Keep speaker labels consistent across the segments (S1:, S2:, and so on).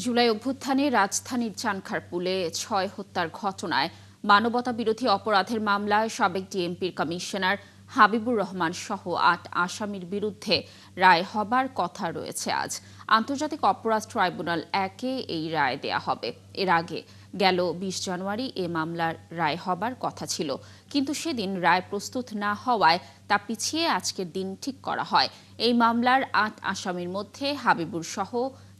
S1: জুলাই অভ্যুত্থানে রাজধানীর চানখারপুলে ৬ হত্যার ঘটনায় মানবতাবিরোধী অপরাধের মামলায় সাবেক ডিএমপির কমিশনার হাবিবুর রহমান সহ ৮ আসামির বিরুদ্ধে রায় হবার কথা রয়েছে আজ। আন্তর্জাতিক অপরাধ ট্রাইব্যুনাল ১-এ এই রায় দেয়া হবে। এর আগে গেল ২০ জানুয়ারি এ মামলার রায় হবার কথা ছিল, কিন্তু সেদিন রায় প্রস্তুত না হওয়ায় তা পিছিয়ে আজকের দিন ঠিক করা হয়। এই মামলার ৮ আসামির মধ্যে হাবিবুর সহ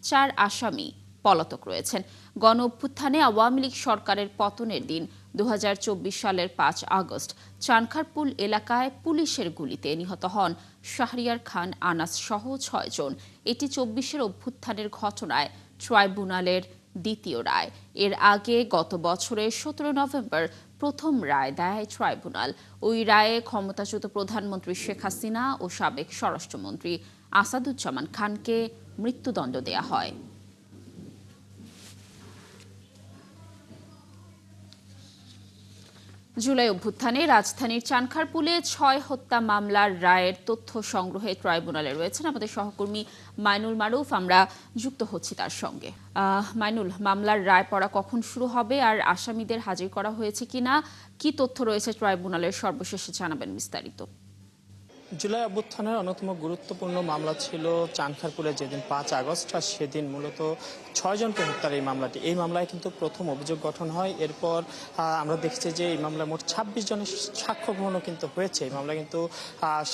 S1: ৪ আসামি পলাতক রয়েছেন। গণ অভ্যুত্থানে আওয়ামী লীগ সরকারের পতনের দিন ২০২৪ সালের ৫ আগস্ট চানখারপুল এলাকায় পুলিশের গুলিতে নিহত হন শাহরিয়ার খান আনাস সহ ৬ জন। এটি ২৪-এর অভ্যুত্থানের ঘটনায় ট্রাইব্যুনালের দ্বিতীয় রায়। এর আগে গত বছরের ১৭ নভেম্বর প্রথম রায় দেয় ট্রাইব্যুনাল। ওই রায়ে ক্ষমতাচ্যুত প্রধানমন্ত্রী শেখ হাসিনা ও সাবেক স্বরাষ্ট্রমন্ত্রী আসাদুজ্জামান খানকে মৃত্যুদণ্ড দেয়া হয়। জুলাই অভ্যুত্থানে রাজধানীর চানখারপুলে ৬ হত্যা মামলার রায়ের তথ্য সংগ্রহে ট্রাইব্যুনালে রয়েছেন আমাদের সহকর্মী মাইনুল মারুফ। আমরা যুক্ত হচ্ছি তার সঙ্গে। মাইনুল, মামলার রায় পড়া কখন শুরু হবে আর আসামিদের হাজির করা হয়েছে কিনা, কি তথ্য রয়েছে ট্রাইব্যুনালের, সর্বশেষে জানাবেন বিস্তারিত।
S2: জুলাই অভ্যুত্থানের অন্যতম গুরুত্বপূর্ণ মামলা ছিল চানখারপুলে যেদিন ৫ আগস্ট, আর সেদিন মূলত ৬ জনকে হত্যার এই মামলাটি। এই মামলায় কিন্তু প্রথম অভিযোগ গঠন হয়। এরপর আমরা দেখছি যে এই মামলায় মোট ২৬ জনের সাক্ষ্য গ্রহণও কিন্তু হয়েছে। এই মামলায় কিন্তু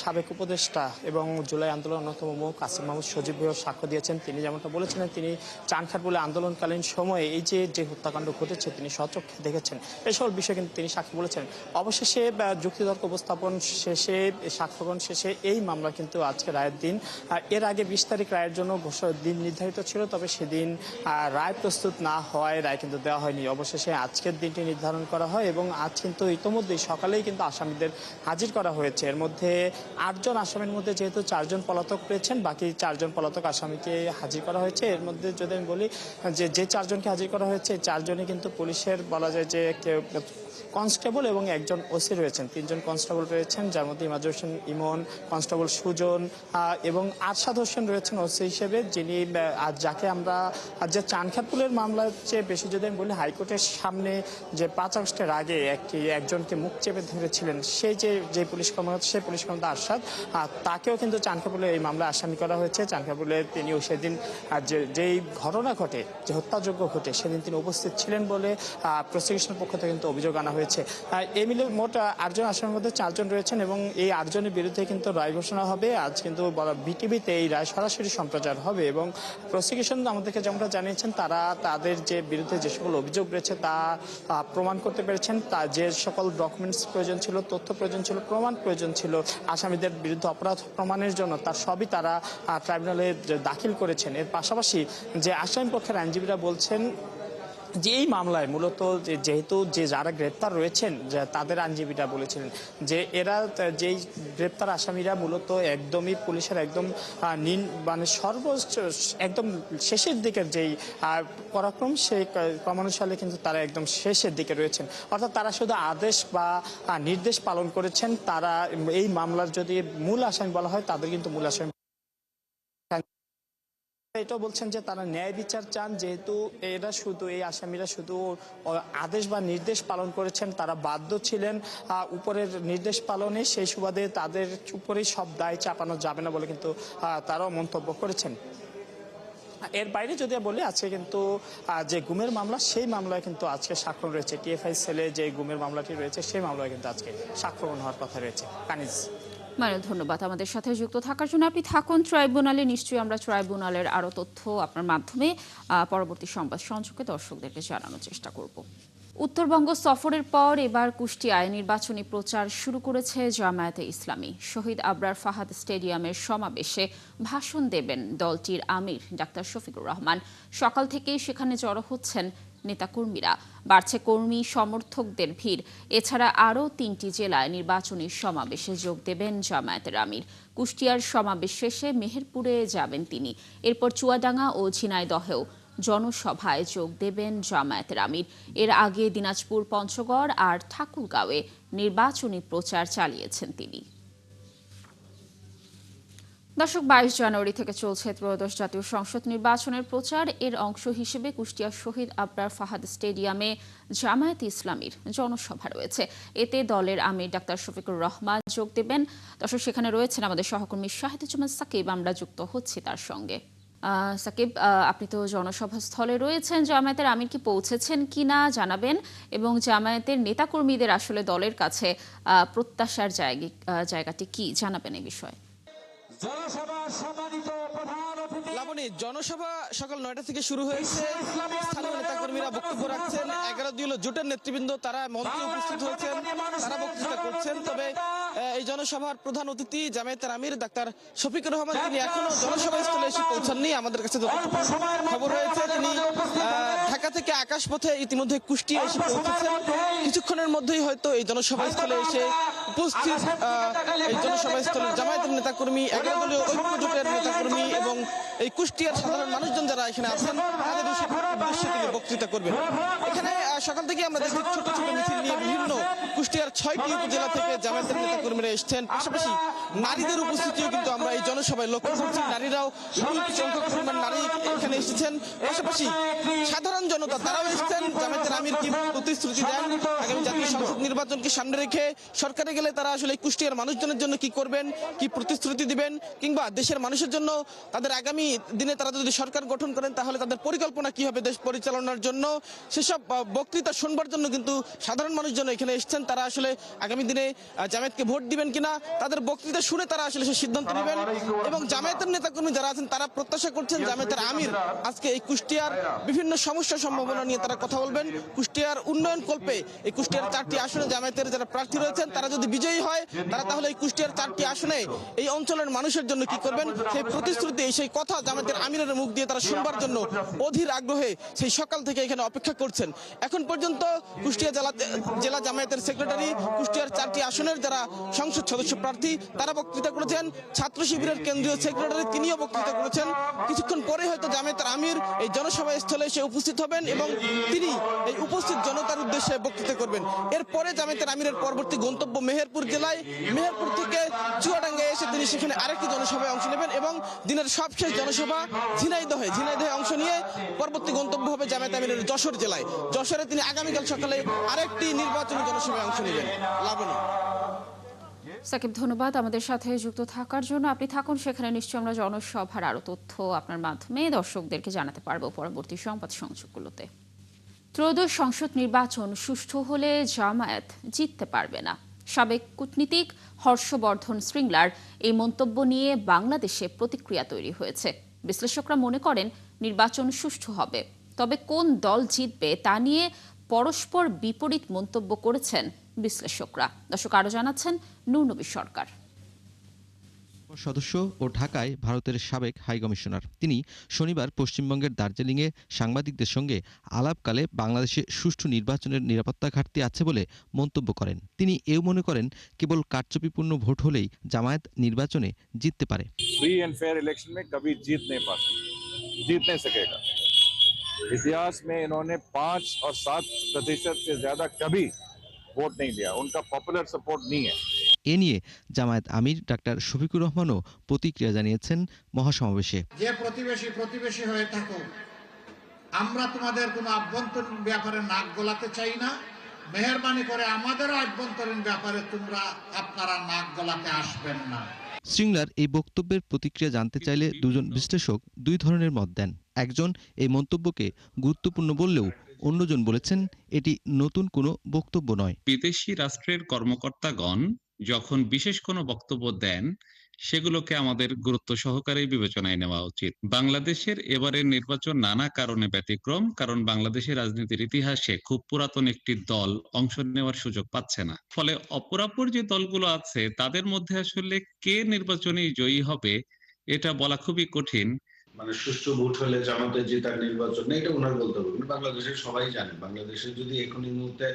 S2: সাবেক উপদেষ্টা এবং জুলাই আন্দোলন অন্যতম মুখ আসিফ মাহমুদ সজীব ভাইও সাক্ষ্য দিয়েছেন। তিনি যেমনটা বলেছিলেন, তিনি চানখারপুলে আন্দোলনকালীন সময়ে এই যে হত্যাকাণ্ড ঘটেছে তিনি স্বচক্ষে দেখেছেন। এই সকল বিষয়ে কিন্তু তিনি সাক্ষ্য বলেছেন। অবশেষে যুক্তিতর্ক উপস্থাপন শেষে, সাক্ষ্যগ্রহণ শেষে এই মামলা কিন্তু আজকে রায়ের দিন। এর আগে ২০ তারিখ রায়ের জন্য দিন নির্ধারিত ছিল, তবে সেদিন রায় প্রস্তুত না হওয়ায় রায় কিন্তু দেওয়া হয়নি। অবশেষে আজকের দিনটি নির্ধারণ করা হয় এবং আজ কিন্তু ইতোমধ্যেই সকালেই কিন্তু আসামিদের হাজির করা হয়েছে। এর মধ্যে ৮ জন আসামির মধ্যে যেহেতু ৪ জন পলাতক রয়েছেন, বাকি ৪ জন পলাতক আসামিকে হাজির করা হয়েছে। এর মধ্যে যদি আমি বলি যে ৪ জনকে হাজির করা হয়েছে, ৪ জনই কিন্তু পুলিশের বলা যায় যে কনস্টেবল এবং একজন ওসি রয়েছেন। ৩ জন কনস্টেবল রয়েছেন, যার মধ্যে ইমাজ হোসেন ইমন, কনস্টেবল সুজন এবং আরশাদ হোসেন রয়েছেন ওসি হিসেবে, যিনি যাকে আমরা যে চানখারপুলের মামলার চেয়ে বেশি যদি আমি বলি, হাইকোর্টের সামনে যে ৫ আগস্টের আগে একজনকে মুখ চেপে ধরেছিলেন সেই যে পুলিশ কর্মকর্তা, সেই পুলিশ কর্মকর্তা আরশাদ, তাকেও কিন্তু চানখারপুলে এই মামলায় আসামি করা হয়েছে। চানখারপুলে তিনিও সেদিন যেই ঘটনা ঘটে, যে হত্যাযজ্ঞ ঘটে, সেদিন তিনি উপস্থিত ছিলেন বলে প্রসিকিউশনের পক্ষ থেকে কিন্তু অভিযোগ আনা হয়েছে। এই মিলে মোট ৮ জন আসামির মধ্যে ৪ জন রয়েছেন এবং এই ৮ জনের বিরুদ্ধে কিন্তু রায় ঘোষণা হবে। আজ কিন্তু বিটিভিতে এই রায় সরাসরি সম্প্রচার হবে এবং প্রসিকিউশন আমাদেরকে যেমনটা জানিয়েছেন, তারা তাদের যে বিরুদ্ধে যে সকল অভিযোগ রয়েছে তা প্রমাণ করতে পেরেছেন। তা যে সকল ডকুমেন্টস প্রয়োজন ছিল, তথ্য প্রয়োজন ছিল, প্রমাণ প্রয়োজন ছিল আসামিদের বিরুদ্ধে অপরাধ প্রমাণের জন্য, তার সবই তারা ট্রাইব্যুনালে দাখিল করেছেন। এর পাশাপাশি যে আসামি পক্ষের আইনজীবীরা বলছেন যে এই মামলায় মূলত যেহেতু যারা গ্রেপ্তার রয়েছেন, তাদের আইনজীবীরা বলেছিলেন যে এরা যেই গ্রেপ্তার আসামিরা মূলত একদমই পুলিশের একদম মানে একদম শেষের দিকের যেই পরাক্রম, সেই ক্রমানুসারে কিন্তু তারা একদম শেষের দিকে রয়েছেন। অর্থাৎ তারা শুধু আদেশ বা নির্দেশ পালন করেছেন। তারা এই মামলার যদি মূল আসামি বলা হয়, তাদের কিন্তু মূল আসামি এটাও বলছেন যে তারা ন্যায় বিচার চান, যেহেতু এরা শুধু এই আসামিরা শুধু আদেশ বা নির্দেশ পালন করেছেন, তারা বাধ্য ছিলেন উপরের নির্দেশ পালনে, সেই সুবাদে তাদের উপরেই সব দায় চাপানো যাবে না বলে কিন্তু তারাও মন্তব্য করেছেন। এর বাইরে যদি বলি, আজকে কিন্তু যে গুমের মামলা, সেই মামলায় কিন্তু আজকে সাক্ষ্য রয়েছে। টিএফআই সেলে যে গুমের মামলাটি রয়েছে, সেই মামলায় কিন্তু আজকে সাক্ষ্য গ্রহণ হওয়ার কথা রয়েছে। কানিজ,
S1: মাইনুল, ধন্যবাদ আমাদের সাথে যুক্ত থাকার জন্য। আপনি থাকুন ট্রাইব্যুনালে, নিশ্চয়ই আমরা ট্রাইব্যুনালের আরও তথ্য আপনার মাধ্যমে পরবর্তী সংবাদ সংযোগে দর্শকদেরকে জানানোর চেষ্টা করব। উত্তরবঙ্গ সফরের পর এবার কুষ্টিয়ায় নির্বাচনী প্রচার শুরু করেছে জামায়াতে ইসলামী। শহীদ আবরার ফাহাদ স্টেডিয়ামের সমাবেশে ভাষণ দেবেন দলটির আমির ডাক্তার শফিকুর রহমান। সকাল থেকেই সেখানে জড়ো হচ্ছেন নেতাকর্মীরা, বাড়ছে কর্মী সমর্থকদের ভিড়। এছাড়া আরও ৩টি জেলায় নির্বাচনী সমাবেশে যোগ দেবেন জামায়াতের আমির। কুষ্টিয়ার সমাবেশ শেষে মেহেরপুরে যাবেন তিনি। এরপর চুয়াডাঙ্গা ও ঝিনাইদহেও জনসভায় যোগ দেবেন জামায়াতের আমির। এর আগে দিনাজপুর, পঞ্চগড় আর ঠাকুরগাঁওয়ে নির্বাচনী প্রচার চালিয়েছেন তিনি। দর্শক, ২২ জানুয়ারি থেকে চলছে ত্রয়োদশ জাতীয় সংসদ নির্বাচনের প্রচার। এর অংশ হিসেবে কুষ্টিয়া শহীদ আবরার ফাহাদ স্টেডিয়ামে জামায়াতে ইসলামীর জনসভা রয়েছে। এতে দলের আমির ডাক্তার শফিকুর রহমান যোগ দেবেন। দর্শক, সেখানে রয়েছেন আমাদের সহকর্মী শাহিদুজ্জামান সাকিব। আমরা যুক্ত হচ্ছি তার সঙ্গে। সাকিব, আপনি তো জনসভা স্থলে রয়েছেন। জামায়াতের আমির কি পৌঁছেছেন কিনা জানাবেন, এবং জামায়াতের নেতাকর্মীদের আসলে দলের কাছে প্রত্যাশার জায়গাটি কি জানাবেন এই বিষয়ে।
S3: লাবণী, জনসভা সকাল ৯টা থেকে শুরু হয়েছে। স্থানীয় নেতাকর্মীরা বক্তব্য রাখছেন। 11 দলীয় জোটের নেতৃবৃন্দ তারা মঞ্চে উপস্থিত হয়েছেন, তারা বক্তৃতা করছেন। তবে এই জনসভার প্রধান অতিথি জামায়াতের আমির ডাক্তার শফিকুর রহমান, তিনি এখনো জনসভা স্থলে এসে পৌঁছাননি। আমাদের কাছে যতটুকু খবর হয়েছে, তিনি ঢাকা থেকে আকাশপথে ইতিমধ্যে কুষ্টিয়া এসে পৌঁছেছেন। কিছুক্ষণের মধ্যেই হয়তো এই জনসভা স্থলে এসে উপস্থিত এই জনসভা স্থলের জামায়াতের নেতাকর্মী, 11 দলীয় ঐক্য জোটের নেতাকর্মী এবং এই কুষ্টিয়ার সাধারণ মানুষজন যারা এখানে আছেন, তাদের উদ্দেশ্যে তিনি বক্তৃতা করবেন। এখানে সকাল থেকে আমরা দেখি ছোট ছোট মিছিল নিয়ে বিভিন্ন কুষ্টিয়ার 6টি উপজেলা থেকে জামায়াতের নেতাকর্মীরা এসেছেন। পাশাপাশি নারীদের উপস্থিতিও কিন্তু আমরা এই জনসভায় লক্ষ্য করছি। নারীরাও সংখ্যক পরিমাণ নারী এখানে এসেছেন। পাশাপাশি সাধারণ জনতা তারাও এসেছেন। জামায়াতের আমির কি প্রতিশ্রুতি দেন আগামী জাতীয় সংসদ নির্বাচনকে সামনে রেখে, সরকারে গেলে তারা আসলে কুষ্টিয়ার মানুষজনের জন্য কি করবেন, কি প্রতিশ্রুতি দিবেন, কিংবা দেশের মানুষের জন্য তাদের আগামী দিনে তারা যদি সরকার গঠন করেন তাহলে তাদের পরিকল্পনা কি হবে দেশ পরিচালনার জন্য, সেসব বক্তৃতা শুনবার জন্য কিন্তু সাধারণ মানুষজন এখানে এসেছেন। তারা আসলে আগামী দিনে জামায়াতকে ভোট দিবেন কিনা, তাদের বক্তৃতা শুনে তারা আসলে সে সিদ্ধান্ত নেবেন। এবং জামায়াতের নেতাকর্মী যারা আছেন তারা প্রত্যাশা করছেন জামায়াতের আমির আজকে এই কুষ্টিয়ার বিভিন্ন সমস্যা সম্ভাবনা নিয়ে তারা কথা বলবেন। কুষ্টিয়ার উন্নয়ন কল্পে এই কুষ্টিয়ার 4টি আসনে জামায়াতের যারা প্রার্থী রয়েছেন তারা যদি বিজয়ী হয়, তারা তাহলে এই কুষ্টিয়ার 4টি আসনে এই অঞ্চলের মানুষের জন্য কি করবেন, সেই প্রতিশ্রুতি, সেই কথা জামায়াতের আমিরের মুখ দিয়ে তারা শুনবার জন্য অধীর আগ্রহে সেই সকাল থেকে এখানে অপেক্ষা করছেন। এখন পর্যন্ত কুষ্টিয়া জেলা জামায়াতের সেক্রেটারি, কুষ্টিয়ার 4টি আসনের যারা সংসদ সদস্য প্রার্থী, তারা বক্তৃতা করেছেন। ছাত্র শিবিরের কেন্দ্রীয় সেক্রেটারি তিনিও বক্তৃতা করেছেন। কিছুক্ষণ পরে হয়তো জামায়াতের আমির এই জনসভা স্থলে এসে উপস্থিত হবেন এবং তিনি এই উপস্থিত জনতার উদ্দেশ্যে বক্তৃতা করবেন। এরপরে জামায়াতের আমিরের পরবর্তী গন্তব্য মেহেরপুর জেলায়। মেহেরপুর থেকে চুয়াডাঙ্গায় এসে তিনি সেখানে আরেকটি জনসভায় অংশ নেবেন এবং দিনের সবশেষ জনসভা ঝিনাইদহে অংশ নিয়ে পরবর্তী গন্তব্য হবে জামায়াত আমিরের যশোর জেলায়। যশোরে তিনি আগামীকাল সকালে আরেকটি নির্বাচনী জনসভায় অংশ নেবেন। লাবণী।
S1: সাকিব, ধন্যবাদ আমাদের সাথে যুক্ত থাকার জন্য। আপনি থাকুন সেখানে, নিশ্চয়ই আমরা জনসভার আরও তথ্য আপনার মাধ্যমে দর্শকদেরকে জানাতে পারবো পরবর্তী সংবাদ সংযোগগুলোতে। ত্রয়োদশ সংসদ নির্বাচন সুষ্ঠু হলে জামায়াত জিততে পারবে না। সাবেক কূটনীতিক হর্ষবর্ধন শ্রিংলার এই মন্তব্য নিয়ে বাংলাদেশে প্রতিক্রিয়া তৈরি হয়েছে। বিশ্লেষকরা মনে করেন নির্বাচন সুষ্ঠু হবে, তবে কোন দল জিতবে তা নিয়ে পরস্পর বিপরীত মন্তব্য করেছেন বিশ্লেষকরা। দর্শক, আরও জানাচ্ছেন নূর নবী সরকার।
S4: সদস্য ও ঢাকায় ভারতের সাবেক হাইকমিশনার তিনি শনিবার পশ্চিমবঙ্গের দার্জিলিংয়ে সাংবাদিকদের সঙ্গে আলাপকালে বাংলাদেশে সুষ্ঠু নির্বাচনের নিরাপত্তা ঘাটতি আছে বলে মন্তব্য করেন। তিনি এও মনে করেন কেবল কারচুপিপূর্ণ ভোট হলেই জামায়াত নির্বাচনে জিততে পারে।
S5: फ्री एंड फेयर इलेक्शन में कभी जीत नहीं सकेगा। इतिहास में इन्होंने 5 और 7% से ज्यादा कभी वोट नहीं दिया। उनका पॉपुलर सपोर्ट नहीं है।
S4: এ নিয়ে জামায়াত আমির ডাক্তার শফিকুর রহমানও প্রতিক্রিয়া জানিয়েছেন মহাসমাবেশে।
S6: যে প্রতিবেশী হয়ে থাকো, আমরা তোমাদের কোনো আভ্যন্তরীণ ব্যাপারে নাক গলাতে চাই না। মেহেরবানি করে আমাদের আভ্যন্তরীণ ব্যাপারে আপনারা নাক গলাতে আসবেন না।
S4: শ্রিংলার এই বক্তব্যের প্রতিক্রিয়া জানতে চাইলে দুজন বিশ্লেষক দুই ধরনের মত দেন। একজন এই মন্তব্যকে গুরুত্বপূর্ণ বললেও অন্যজন বলেছেন এটি নতুন কোনো বক্তব্য নয়।
S7: বিদেশি রাষ্ট্রের কর্মকর্তাগণ যখন বিশেষ কোনো বক্তব্য দেন, সেগুলোকে আমাদের গুরুত্ব সহকারে বিবেচনায় নেওয়া উচিত। বাংলাদেশের এবারের নির্বাচন নানা কারণে ব্যতিক্রম, কারণ বাংলাদেশের রাজনীতির ইতিহাসে খুব পুরাতন একটি দল অংশ নেওয়ার সুযোগ পাচ্ছে না। ফলে অপরাপর যে দলগুলো আছে তাদের মধ্যে আসলে কে নির্বাচনে জয়ী হবে এটা বলা খুবই কঠিন।
S8: মানে সুষ্ঠু ভোট হলে জামাতে জেতার নির্বাচন না, এটা ওনার বলতে হবে। বাংলাদেশের সবাই জানে, বাংলাদেশে যদি এখনই মুহূর্তে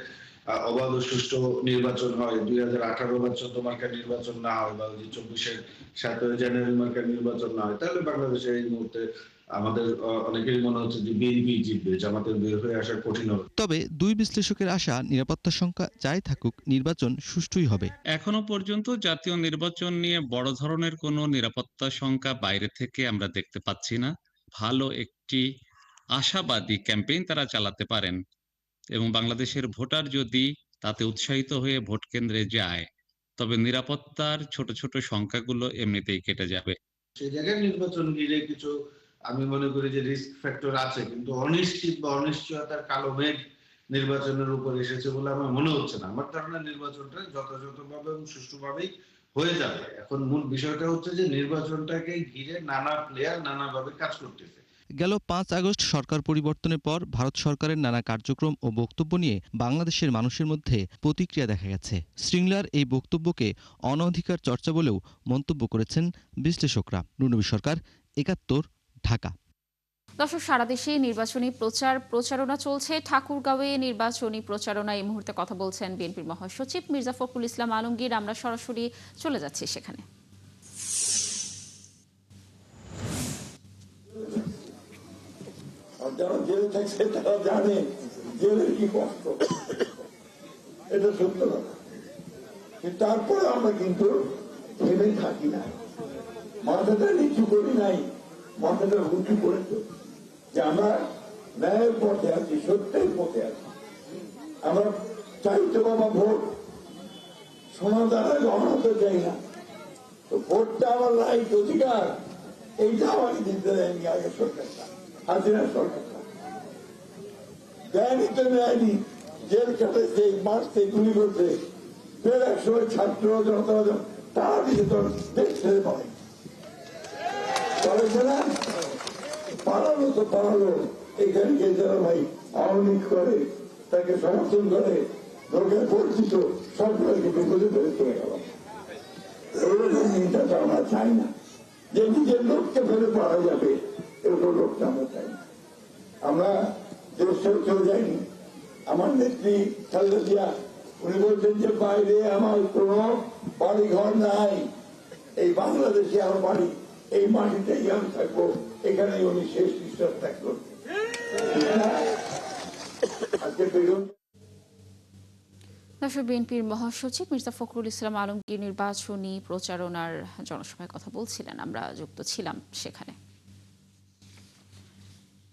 S8: অবাধ ও সুষ্ঠু নির্বাচন হয়, 2018 বা 14 মার্কার নির্বাচন না হয়, বা 24-এর 7 জানুয়ারি মার্কার নির্বাচন না হয়, তাহলে বাংলাদেশে এই মুহূর্তে আমাদের অনেকেরই মনে হচ্ছে যে বিএনপি জিতবে, জামাতের বের হয়ে আসা কঠিন হবে।
S4: তবে দুই বিশ্লেষকের আশা নিরাপত্তার সংখ্যা যাই থাকুক নির্বাচন সুষ্ঠুই হবে।
S7: এখনো পর্যন্ত জাতীয় নির্বাচন নিয়ে বড় ধরনের কোনো নিরাপত্তা শঙ্কা বাইরে থেকে আমরা দেখতে পাচ্ছি না। ভালো একটি আশাবাদী ক্যাম্পেইন তারা চালাতে পারেন এবং বাংলাদেশের ভোটার যদি তাতে উৎসাহিত হয়ে ভোট কেন্দ্রে যায়, তবে নিরাপত্তার ছোট ছোট শঙ্কাগুলো এমনিতেই কেটে যাবে।
S8: সেই জায়গায় নির্বাচন ঘিরে কিছু আমি মনে করি যে রিস্ক ফ্যাক্টর আছে, কিন্তু অনিশ্চিত বা অনিশ্চয়তার কালো মেঘ নির্বাচনের উপর এসেছে বলে আমার মনে হচ্ছে না। আমার ধারণা নির্বাচনটা যথাযথভাবে এবং সুষ্ঠুভাবেই হয়ে যাবে। এখন মূল বিষয়টা হচ্ছে যে নির্বাচনটাকে ঘিরে নানা প্লেয়ার নানাভাবে কাজ করতেছে।
S4: গেল 5 আগস্ট সরকার পরিবর্তনের পর ভারত সরকারের নানা কার্যক্রম ও বক্তব্য নিয়ে বাংলাদেশের মানুষের মধ্যে প্রতিক্রিয়া দেখা গেছে। শৃঙ্খলার এই বক্তব্যকে অনধিকার চর্চা বলেও মন্তব্য করেছেন বিশ্লেষকরা। রুনবী সরকার, ৭১, ঢাকা।
S1: দর্শক, সারা দেশে নির্বাচনী প্রচারণা চলছে। ঠাকুরগাঁওয়ে নির্বাচনী প্রচারণা এই মুহূর্তে কথা বলছেন বিএনপির মহাসচিব মির্জা ফখরুল ইসলাম আলমগীর। আমরা সরাসরি চলে যাচ্ছি সেখানে।
S9: যারা জেলে থাকছে তারা জানে জেলের কি কষ্ট, এটা সত্য কথা। তারপরে আমরা কিন্তু থেমে থাকি না, মাথাটা নিচু করি নাই, মাথাটা উঁচু করেছো যে আমরা ন্যায়ের পথে আছি, সত্যের পথে আছি। আমরা চাইতো বাবা ভোট, সোনা দ্বারা গণাতে চাই না, তো ভোটটা আমার রাইট অধিকার, এইটা আমাকে দিতে দেয়নি আগে সরকারটা, হাজিরা সরকারটা দেয়নি তো নেয়নি। জেল কাটাইছে, মারছে, গুলি করছে, ফের এক সময় ছাত্র জনতা তারা দিকে তোর দেশ ছেড়ে পাবে না, পালালো তো পালালো। এখানে গিয়ে যারা ভাই আওয়ামী করে তাকে সমর্থন করে লোকের পরিচিত সরকারকে বিপদে ফেলে চলে গেল। এরকম চিন্তাটা আমরা চাই না যে নিজের লোককে ফেলে পাওয়া যাবে, এরকম লোকটা আমরা চাই না। আমরা দেশ ছেড়ে চলে যাইনি। আমার নেত্রী খালেদা জিয়া উনি বলছেন যে বাইরে আমার কোনো বাড়ি ঘর নাই, এই বাংলাদেশে আমার বাড়ি, এই মাটিতেই আমি থাকবো, এখানেই উনি শেষ নিঃশ্বাস ত্যাগ করছেন।
S1: দর্শক, বিএনপির মহাসচিব মির্জা ফখরুল ইসলাম আলমগীর নির্বাচনী প্রচারণার জনসভায় কথা বলছিলেন। আমরা যুক্ত ছিলাম সেখানে।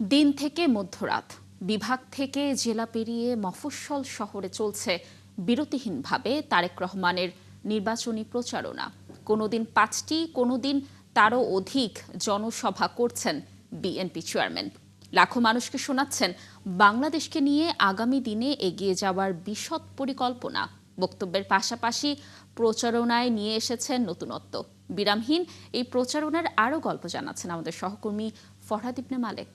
S1: দিন থেকে মধ্যরাত, বিভাগ থেকে জেলা পেরিয়ে মফস্বল শহরে চলছে বিরতিহীনভাবে তারেক রহমানের নির্বাচনী প্রচারণা। কোনোদিন 5টি, কোনোদিন তারও অধিক জনসভা করছেন বিএনপি চেয়ারম্যান। লাখো মানুষকে শোনাচ্ছেন বাংলাদেশকে নিয়ে আগামী দিনে এগিয়ে যাওয়ার বিশদ পরিকল্পনা। বক্তব্যের পাশাপাশি প্রচারণায় নিয়ে এসেছেন নতুনত্ব। বিরামহীন এই প্রচারণার আরও গল্প জানাচ্ছেন আমাদের সহকর্মী ফরহাদ ইবনে মালেক।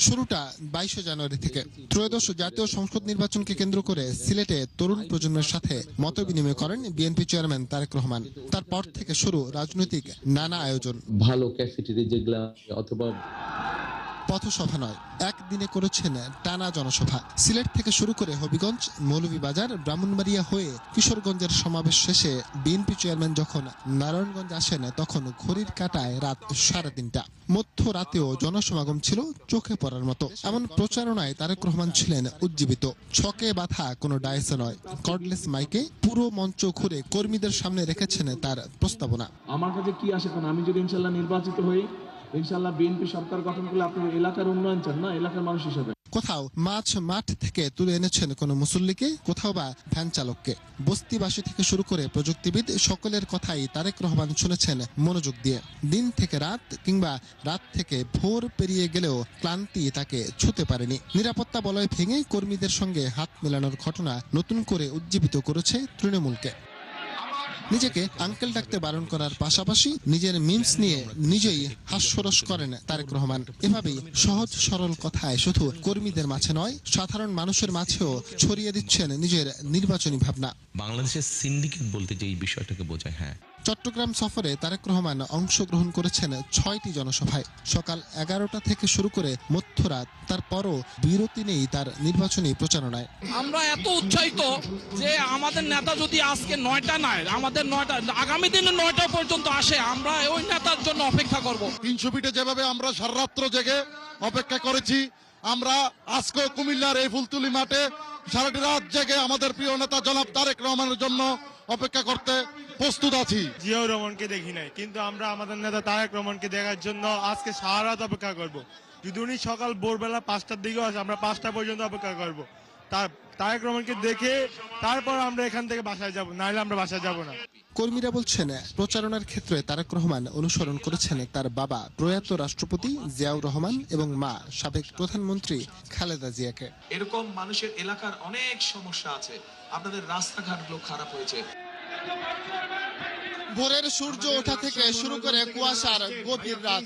S10: শুরুটা 22 জানুয়ারি থেকে ত্রয়োদশ জাতীয় সংসদ নির্বাচনকে কেন্দ্র করে সিলেটে তরুণ প্রজন্মের সাথে মত বিনিময় করেন বিএনপি চেয়ারম্যান তারেক রহমান। তারপর থেকে শুরু রাজনৈতিক নানা আয়োজন।
S11: ভালো ক্যাফেটেরিয়া যেগুলা অথবা
S10: পথসভা নয়, একদিনে করেছেন টানা জনসভা। সিলেট থেকে শুরু করে হবিগঞ্জ, মৌলভীবাজার, ব্রাহ্মণবাড়িয়া হয়ে কিশোরগঞ্জের সমাবেশ শেষে বিএনপি চেয়ারম্যান যখন নারায়ণগঞ্জ আসেন তখন ঘড়ির কাঁটায় রাত 3:30। মধ্যরাতেও জনসমাগম ছিল চোখে পড়ার মতো। এমন প্রচারণায় তারেক রহমান ছিলেন উজ্জীবিত। ছকে বাঁধা কোনো ডায়েসে নয়, কর্ডলেস মাইকে পুরো মঞ্চ ঘুরে কর্মীদের সামনে রেখেছেন তার প্রস্তাবনা।
S12: আমার কাছে কি আসে, কারণ আমি যদি ইনশাল্লাহ নির্বাচিত হই, ইনশাআল্লাহ বিএনপি সরকার গঠন করলে আপনার এলাকার উন্নয়ন চান না, এলাকার মানুষ হিসেবে।
S10: কোথাও মাঠ থেকে তুলে এনেছেন কোনো মুসল্লিকে, কোথাও বা ভ্যান চালককে। বস্তিবাসী থেকে শুরু করে প্রযুক্তিবিদ সকলের কথাই তারেক রহমান শুনেছেন মনোযোগ দিয়ে। দিন থেকে রাত কিংবা রাত থেকে ভোর পেরিয়ে গেলেও ক্লান্তি তাকে ছুঁতে পারেনি। নিরাপত্তা বলয় ভেঙে কর্মীদের সঙ্গে হাত মেলানোর ঘটনা নতুন করে উজ্জীবিত করেছে তৃণমূলকে। নিজেকে আঙ্কেল ডাকতে বারণ করার পাশাপাশি নিজের মিমস নিয়ে নিজেই হাস্যরস করেন তারেক রহমান। এভাবেই সহজ সরল কথায় শুধু কর্মীদের মাঝে নয়, সাধারণ মানুষের মাঝেও ছড়িয়ে দিচ্ছেন নিজের নির্বাচনী ভাবনা।
S11: বাংলাদেশের সিন্ডিকেট বলতে যে এই বিষয়টাকে বোঝায়, হ্যাঁ
S10: চট্টগ্রাম সফরে তারেক রহমান অংশগ্রহণ করেছেন 6টি জনসভায়। সকাল 11টা থেকে শুরু করে মধ্যরাত, তারপরও বিরতি নেই তার নির্বাচনী প্রচারণায়।
S13: আমরা এত উৎসাহিত যে আমাদের নেতা যদি আজকে 9টা নয়, আমাদের 9টা আগামী দিনে 9টা পর্যন্ত আসে, আমরা ওই নেতার জন্য অপেক্ষা করব।
S14: 300 ফিটে যেভাবে আমরা সারারাত্র জেগে অপেক্ষা করেছি, আমরা আজকে কুমিল্লার এই ফুলতুলি মাঠে সারাটি রাত জেগে আমাদের প্রিয় নেতা জনাব তারেক রহমানের জন্য অপেক্ষা করতে প্রস্তুত আছি।
S15: জিয়াউর রহমানকে দেখি নাই, কিন্তু আমরা আমাদের নেতা তারেক রহমানকে দেখার জন্য আজকে সারা রাত অপেক্ষা করব। যদি উনি সকাল ভোরবেলা 5টার দিকেও আসে, আমরা 5টা পর্যন্ত অপেক্ষা করব। তারেক রহমানকে দেখে তারপর আমরা এখান থেকে বাসায় যাব, নাহলে আমরা বাসায় যাব না।
S10: কর্মীরা বলছেন, প্রচারণার ক্ষেত্রে তারেক রহমান অনুসরণ করেছেন তার বাবা প্রয়াত রাষ্ট্রপতি জিয়াউর রহমান এবং মা সাবেক প্রধানমন্ত্রী খালেদা জিয়াকে।
S12: এরকম মানুষের এলাকার অনেক সমস্যা আছে, আপনাদের রাস্তাঘাটগুলো খারাপ হয়েছে।
S10: ভোরের সূর্য ওঠা থেকে শুরু করে কুয়াশার গভীর রাত,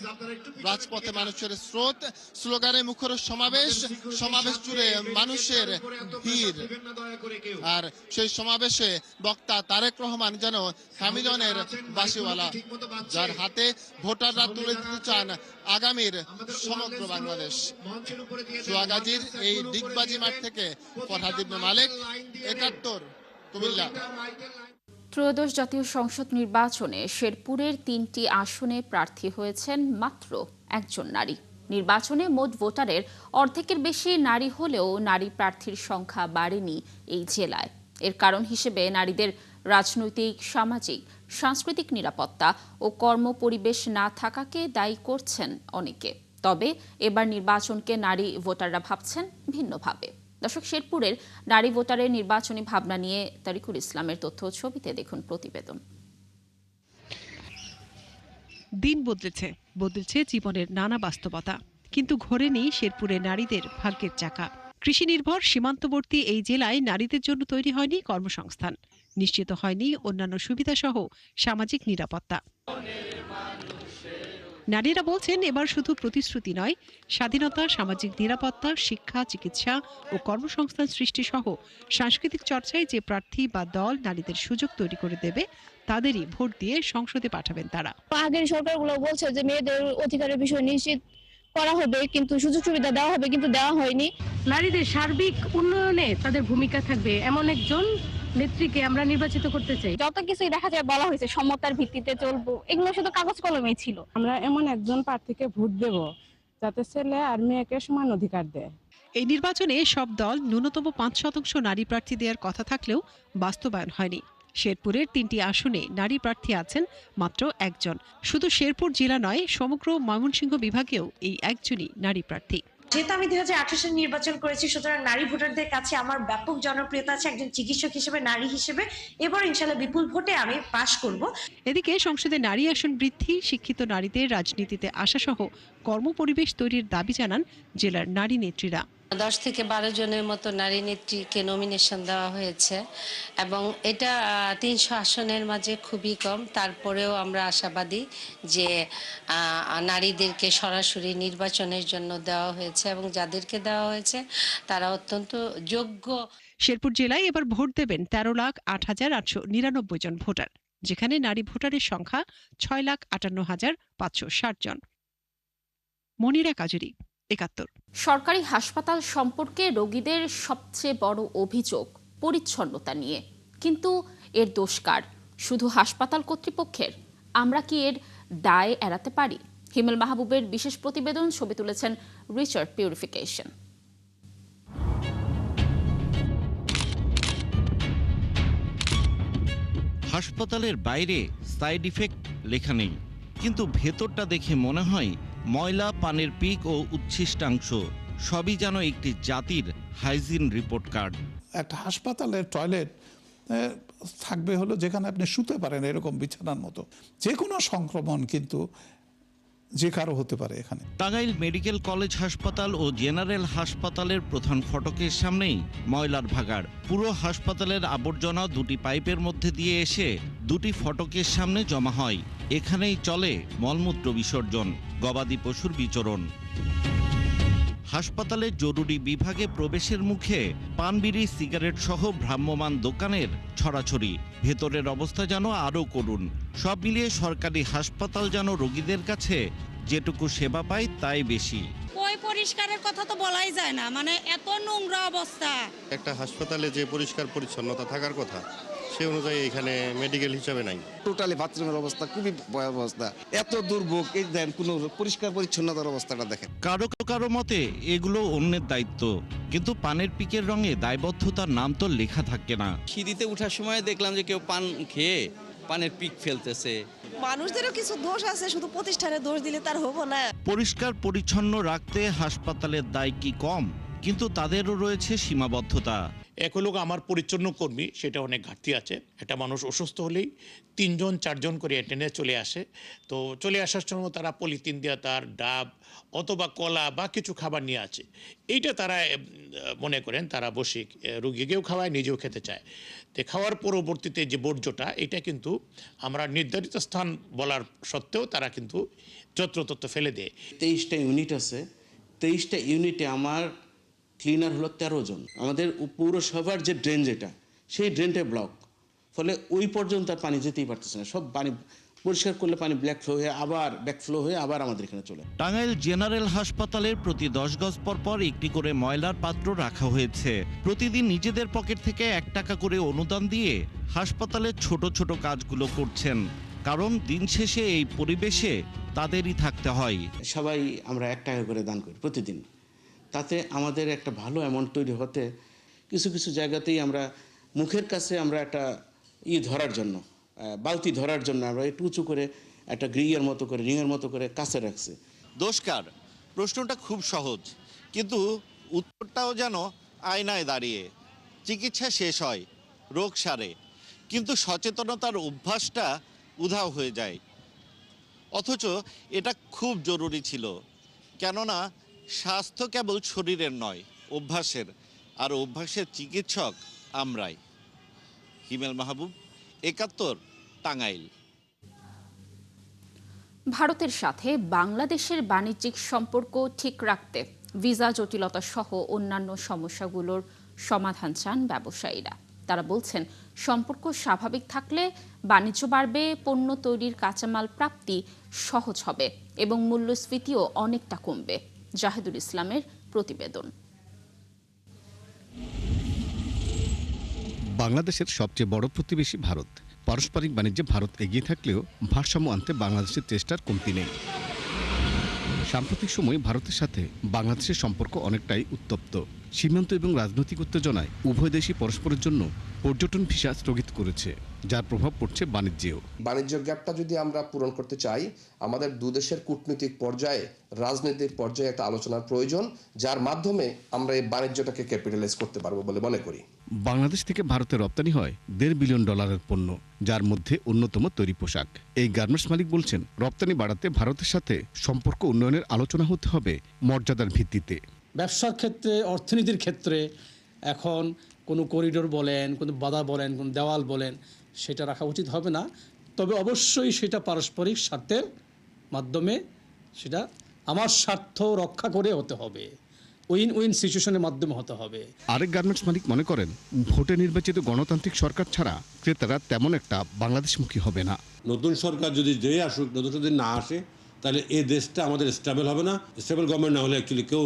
S10: রাজপথে মানুষের স্রোত, স্লোগানে মুখর সমাবেশ, সমাবেশ জুড়ে মানুষের ভিড়। আর সেই সমাবেশে বক্তা তারেক রহমান যেন হ্যামিলনের বাঁশিওয়ালা, যার হাতে ভোটাররা তুলে দিতে চান আগামীর সমগ্র বাংলাদেশ। সোহাগাজীর এই ডিগবাজি মাঠ থেকে ফরহাদ ইবনে মালেক, ৭১, কুমিল্লা।
S1: ত্রয়োদশ জাতীয় সংসদ নির্বাচনে শেরপুরের 3টি আসনে প্রার্থী হয়েছেন মাত্র একজন নারী। নির্বাচনে মোট ভোটারের অর্ধেকের বেশি নারী হলেও নারী প্রার্থীর সংখ্যা বাড়েনি এই জেলায়। এর কারণ হিসেবে নারীদের রাজনৈতিক, সামাজিক, সাংস্কৃতিক নিরাপত্তা ও কর্মপরিবেশ না থাকাকে দায়ী করছেন অনেকে। তবে এবার নির্বাচনকে নারী ভোটাররা ভাবছেন ভিন্নভাবে। দর্শক, শেরপুরের নারী ভোটারের নির্বাচনী ভাবনা নিয়ে তারিকুল ইসলামের তথ্য ছবিতে দেখুন প্রতিবেদন।
S16: দিন বদলেছে জীবনের নানা বাস্তবতা, কিন্তু ঘোরেনি শেরপুরে নারীদের ভাগ্যের চাকা। কৃষি নির্ভর সীমান্তবর্তী এই জেলায় নারীদের জন্য তৈরি হয়নি কর্মসংস্থান, নিশ্চিত হয়নি অন্যান্য সুবিধাসহ সামাজিক নিরাপত্তা। নারীরা বলছেন, এবার শুধু প্রতিশ্রুতি নয়, স্বাধীনতা, সামাজিক নিরাপত্তা, শিক্ষা, চিকিৎসা ও কর্মসংস্থান সৃষ্টি সহ সাংস্কৃতিক চর্চায় যে প্রার্থী বা দল নারীদের সুযোগ তৈরি করে দেবে, তাদেরই ভোট দিয়ে সংসদে পাঠাবেন তারা।
S17: আগের সরকারগুলো বলছে যে মেয়েদের অধিকারের বিষয় নিশ্চিত করা হবে, কিন্তু সুযোগ সুবিধা দেওয়া হবে, কিন্তু দেওয়া হয়নি।
S18: নারীদের সার্বিক উন্নয়নে তাদের ভূমিকা থাকবে এমন একজন নেত্রীকে আমরা নির্বাচিত করতে চাই।
S17: যত কিছুই দেখা যায় বলা হয়েছে সমতার ভিত্তিতে চলবো, এগুলো শুধু কাগজ কলমেই ছিল।
S18: আমরা এমন একজন প্রার্থীকে ভোট দেব যাতে ছেলে আর মেয়েকে সমান অধিকার দেয়।
S16: এই নির্বাচনে সব দল ন্যূনতম 5% নারী প্রার্থী দেওয়ার কথা থাকলেও বাস্তবায়ন হয়নি। শেরপুরের 3টি আসনে নারী প্রার্থী আছেন মাত্র একজন। শুধু শেরপুর জেলা নয়, সমগ্র ময়মনসিংহ বিভাগেও এই একজনই নারী প্রার্থী।
S19: যেহেতু আমি 2018 সালে নির্বাচন করেছি, সুতরাং নারী ভোটারদের কাছে আমার ব্যাপক জনপ্রিয়তা আছে একজন চিকিৎসক হিসেবে, নারী হিসেবে। এবার ইনশাআল্লাহ বিপুল ভোটে আমি পাশ করব।
S16: এদিকে সংসদে নারী আসন বৃদ্ধি, শিক্ষিত নারীদের রাজনীতিতে আসা সহ কর্মপরিবেশ তৈরির দাবি জানান জেলার নারী নেত্রীরা।
S20: 10 থেকে 12 জনের মতো নারী নেত্রীকে নমিনেশন দেওয়া হয়েছে এবং এটা 300 আসনের মাঝে খুবই কম। তারপরেও আমরা আশাবাদী যে নারীদেরকে সরাসরি নির্বাচনের জন্য দেওয়া হয়েছে এবং যাদেরকে দেওয়া হয়েছে তারা অত্যন্ত যোগ্য।
S16: শেরপুর জেলায় এবার ভোট দেবেন 13,08,899 জন ভোটার, যেখানে নারী ভোটারের সংখ্যা 6,58,560 জন। মনিরা কাজুরি, 71।
S1: সরকারি হাসপাতাল সম্পর্কে রোগীদের সবচেয়ে বড় অভিযোগ পরিচ্ছন্নতা নিয়ে, কিন্তু এর দোষ কার? শুধু হাসপাতাল কর্তৃপক্ষের? আমরা কি এর দায় এড়াতে পারি? হিমেল মাহবুবের বিশেষ প্রতিবেদন, ছবি তুলেছেন রিচার্ড পিউরিফিকেশন।
S21: হাসপাতালের বাইরে সাইড ইফেক্ট লেখা নেই, কিন্তু ভেতরটা দেখে মনে হয় ময়লা, পানের পিক ও উচ্ছিষ্টাংশ সবই যেন একটি জাতির হাইজিন রিপোর্ট কার্ড।
S22: একটা হাসপাতালের টয়লেট থাকবে হলো যেখানে আপনি শুতে পারেন এরকম বিছানার মতো। যে কোনো সংক্রমণ কিন্তু যে কারো হতে পারে এখানে।
S21: টাঙ্গাইল মেডিকেল কলেজ হাসপাতাল ও জেনারেল হাসপাতালের প্রধান ফটকের সামনেই ময়লার ভাগাড়। পুরো হাসপাতালের আবর্জনা 2টি পাইপের মধ্যে দিয়ে এসে 2টি ফটকের সামনে জমা হয়। এখানেই চলে মলমূত্র বিসর্জন, গবাদি পশুর বিচরণ। হাসপাতালে জরুরি বিভাগে প্রবেশের মুখে পানবিড়ি, সিগারেট সহ ভ্রাম্যমাণ দোকানের ছড়াছড়ি। ভেতরের অবস্থা যেন আরও করুণ। সব মিলিয়ে সরকারি হাসপাতাল যেন রোগীদের কাছে যেটুকু সেবা পায় তাই বেশি।
S2: পরিষ্কারের কথা তো বলাই যায় না, মানে এত নোংরা অবস্থা।
S3: একটা হাসপাতালে যে পরিষ্কার পরিচ্ছন্নতা থাকার কথা সেই অনুযায়ী এখানে মেডিকেল হিসাবে নাই।
S23: টোটালি বাথরুমের অবস্থা খুবই ভয়াবহ অবস্থা, এত দুর্ভোগ। এই দেন কোনো পরিষ্কার পরিচ্ছন্নতার অবস্থাটা দেখেন।
S21: কারো কারো মতে এগুলো অন্যের দায়িত্ব, কিন্তু পানের পিকের রঙে দায়বদ্ধতার নাম তো লেখা থাকে না।
S24: সিঁড়িতে ওঠার সময় দেখলাম যে কেউ পান খেয়ে পানের পিক ফেলতেছে।
S25: মানুষদেরও কিছু দোষ আছে, শুধু প্রতিষ্ঠানে দোষ দিলে তার হবো না।
S21: পরিষ্কার পরিচ্ছন্ন রাখতে হাসপাতালের দায় কি কম? কিন্তু তাদেরও রয়েছে সীমাবদ্ধতা।
S26: এক হলো আমার পরিচ্ছন্ন কর্মী, সেটা অনেক ঘাটতি আছে। একটা মানুষ অসুস্থ হলেই 3জন 4জন করে অ্যাটেন্ডে চলে আসে। তো চলে আসার সময় তারা পলিথিন দিয়ে তার ডাব অথবা কলা বা কিছু খাবার নিয়ে আছে। এইটা তারা মনে করেন তারা বসে রুগীকেও খাওয়ায়, নিজেও খেতে চায়। তো খাওয়ার পরবর্তীতে যে বর্জ্যটা, এটা কিন্তু আমরা নির্ধারিত স্থান বলার সত্ত্বেও তারা কিন্তু যত্রতত্র ফেলে দেয়।
S27: 23টা ইউনিট আছে, 23টা ইউনিটে আমার ক্লিনার হলো 13 জন। আমাদের পৌরসভার যে ড্রেন, যেটা সেই ড্রেনটা ব্লক, ফলে ওই পর্যন্ত আর পানি যেতেই পারতেছে না। সব পানি পরিষ্কার করলে পানি ব্যাকফ্লো হয়ে আবার আমাদের এখানে চলে।
S21: টাঙ্গাইল জেনারেল হাসপাতালের প্রতি 10 গজ পর একটি করে ময়লার পাত্র রাখা হয়েছে। প্রতিদিন নিজেদের পকেট থেকে 1 টাকা করে অনুদান দিয়ে হাসপাতালের ছোট ছোট কাজগুলো করছেন, কারণ দিন শেষে এই পরিবেশে তাদেরই থাকতে হয়।
S27: সবাই আমরা 1 টাকা করে দান করি প্রতিদিন। তাতে আমাদের একটা ভালো অ্যামাউন্ট তৈরি হতে কিছু কিছু জায়গাতেই আমরা মুখের কাছে আমরা একটা ধরার জন্য, বালতি ধরার জন্য আমরা একটু উঁচু করে একটা রিংয়ের মতো করে কাছে রাখছি।
S21: দোষ কার? প্রশ্নটা খুব সহজ, কিন্তু উত্তরটাও যেন আয়নায় দাঁড়িয়ে। চিকিৎসা শেষ হয়, রোগ সারে, কিন্তু সচেতনতার অভ্যাসটা উধাও হয়ে যায়। অথচ এটা খুব জরুরি ছিল, কেননা স্বাস্থ্য কেবল শরীরের নয়, অভ্যাসের, আর অভ্যাসের চিকিৎসক আমরাই। হিমেল মাহবুব, 71, টাঙ্গাইল।
S1: ভারতের সাথে বাংলাদেশের বাণিজ্যিক সম্পর্ক ঠিক রাখতে ভিসা জটিলতা সহ অন্যান্য সমস্যাগুলোর সমাধান চান ব্যবসায়ীরা। তারা বলছেন, সম্পর্ক স্বাভাবিক থাকলে বাণিজ্য বাড়বে, পণ্য তৈরির কাঁচামাল প্রাপ্তি সহজ হবে এবং মূল্যস্ফীতিও অনেকটা কমবে। জাহিদুল ইসলামের প্রতিবেদন।
S28: বাংলাদেশের সবচেয়ে বড় প্রতিবেশী ভারত। পারস্পরিক বাণিজ্যে ভারত এগিয়ে থাকলেও ভারসাম্য আনতে বাংলাদেশের চেষ্টার কমতি নেই। সাম্প্রতিক সময়ে ভারতের সাথে বাংলাদেশের সম্পর্ক অনেকটাই উত্তপ্ত। সীমান্ত এবং রাজনৈতিক উত্তেজনায় উভয় দেশই পরস্পরের জন্য পর্যটন ভিসা স্থগিত করেছে, যার প্রভাব পড়ছে বাণিজ্যেও।
S29: বাণিজ্য গ্যাপটা যদি আমরা পূরণ করতে চাই, আমাদের দুদেশের কূটনৈতিক পর্যায়ে, রাজনৈতিক পর্যায়ে একটা আলোচনার প্রয়োজন, যার মাধ্যমে আমরা এই বাণিজ্যটাকে ক্যাপিটালাইজ করতে পারবো বলে মনে করি।
S28: বাংলাদেশ থেকে ভারতে রপ্তানি হয় $1.5 বিলিয়ন পণ্য, যার মধ্যে অন্যতম তৈরি পোশাক। এই গার্মেন্টস মালিক বলছেন, রপ্তানি বাড়াতে ভারতের সাথে সম্পর্ক উন্নয়নের আলোচনা হতে হবে মর্যাদার ভিত্তিতে।
S30: ব্যবসার ক্ষেত্রে, অর্থনীতির ক্ষেত্রে এখন কোনো করিডোর বলেন, কোনো বাধা বলেন, কোনো দেওয়াল বলেন, সেটা রাখা উচিত হবে না। তবে অবশ্যই সেটা পারস্পরিক স্বার্থের মাধ্যমে, সেটা আমার স্বার্থ রক্ষা করে হতে হবে, উইন উইন সিচুয়েশনের মাধ্যমে হতে হবে।
S28: আরেক গার্মেন্টস মালিক মনে করেন, ভোটে নির্বাচিত গণতান্ত্রিক সরকার ছাড়া ক্রেতারা তেমন একটা বাংলাদেশমুখী হবে না।
S31: নতুন সরকার যদি আসুক, নতুন যদি না আসে, তাহলে এই দেশটা আমাদের স্টেবল হবে না। স্টেবল গভর্নমেন্ট না হলে অ্যাকচুয়ালি কেউ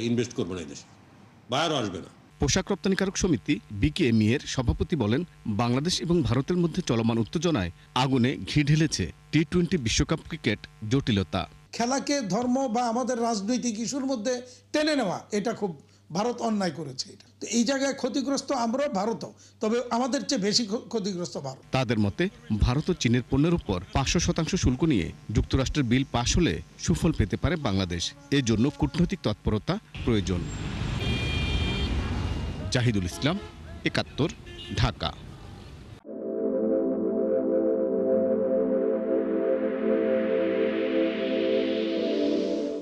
S31: ইনভেস্ট করবে না, এই দেশে বাইরেও আসবে না।
S28: পোশাক রপ্তানিকারক সমিতি বিকেএমই এর সভাপতি বলেন, বাংলাদেশ এবং ভারতের মধ্যে চলমান উত্তেজনায় আগুনে ঘি ঢেলেছে টি-20 বিশ্বকাপ ক্রিকেট জটিলতা।
S32: খেলাকে ধর্ম বা আমাদের রাজনৈতিক ইস্যুর মধ্যে টেনে নেওয়া, এটা খুব ভারত অন্যায় করেছে। এটা তো এই জায়গায় ক্ষতিগ্রস্ত আমরা, ভারতও, তবে আমাদের চেয়ে বেশি ক্ষতিগ্রস্ত ভারত।
S28: তাদের মতে, ভারত ও চীনের পণ্যের উপর 500% শুল্ক নিয়ে যুক্তরাষ্ট্রের বিল পাশ হলে সুফল পেতে পারে বাংলাদেশ। এর জন্য কূটনৈতিক তৎপরতা প্রয়োজন। জাহিদুল ইসলাম, 71, ঢাকা।